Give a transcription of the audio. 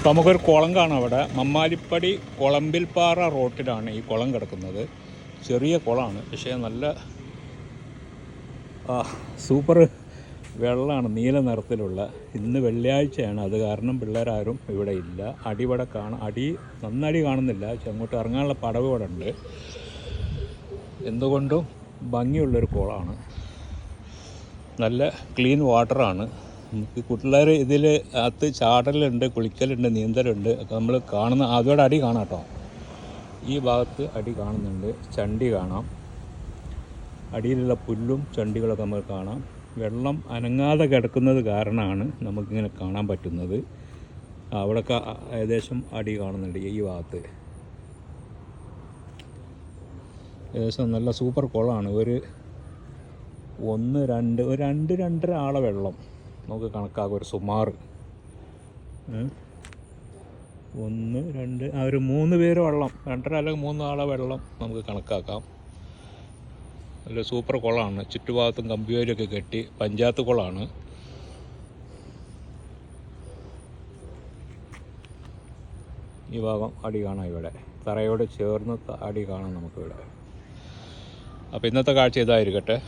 അപ്പോൾ നമുക്കൊരു കുളം കാണാം അവിടെ. മമ്മാലിപ്പടി കുളമ്പിൽപ്പാറ റോട്ടിലാണ് ഈ കുളം കിടക്കുന്നത്. ചെറിയ കുളമാണ്, പക്ഷേ നല്ല സൂപ്പർ വെള്ളമാണ്, നീല നിറത്തിലുള്ള. ഇന്ന് വെള്ളിയാഴ്ചയാണ്, അത് കാരണം പിള്ളേരാരും ഇവിടെ ഇല്ല. ഇവിടെ കാണാം, നന്നടി കാണുന്നില്ല, പക്ഷെ അങ്ങോട്ട് ഇറങ്ങാനുള്ള പടവ് ഇവിടെ ഉണ്ട്. എന്തുകൊണ്ടും ഭംഗിയുള്ളൊരു കുളമാണ്, നല്ല ക്ലീൻ വാട്ടറാണ്. നമുക്ക് പിള്ളേർ ഇതിൽ അകത്ത് ചാടലുണ്ട്, കുളിക്കലുണ്ട്, നീന്തലുണ്ട് ഒക്കെ നമ്മൾ കാണുന്ന. അതോടെ അടി കാണാം കേട്ടോ, ഈ ഭാഗത്ത് അടി കാണുന്നുണ്ട്. ചണ്ടി കാണാം, അടിയിലുള്ള പുല്ലും ചണ്ടികളൊക്കെ നമുക്ക് കാണാം. വെള്ളം അനങ്ങാതെ കിടക്കുന്നത് കാരണമാണ് നമുക്കിങ്ങനെ കാണാൻ പറ്റുന്നത്. അവിടെയൊക്കെ ഏകദേശം അടി കാണുന്നുണ്ട് ഈ ഭാഗത്ത്. ഏകദേശം നല്ല സൂപ്പർ കുളമാണ്. ഒരു 2-2.5 ആളെ വെള്ളം നമുക്ക് കണക്കാക്കും, ഒരു സുമാർ 1, 2 ഒരു 3 പേര് വെള്ളം, 2.5 അല്ലെങ്കിൽ 3 ആളെ വെള്ളം നമുക്ക് കണക്കാക്കാം. നല്ല സൂപ്പർ കുളമാണ്. ചുറ്റുഭാഗത്തും കമ്പിവേലിയൊക്കെ കെട്ടി, പഞ്ചായത്ത് കുളമാണ്. ഈ ഭാഗം അടി കാണാം, ഇവിടെ തറയോട് ചേർന്ന് അടി കാണാം നമുക്കിവിടെ. അപ്പോൾ ഇന്നത്തെ കാഴ്ച ഇതായിരിക്കട്ടെ.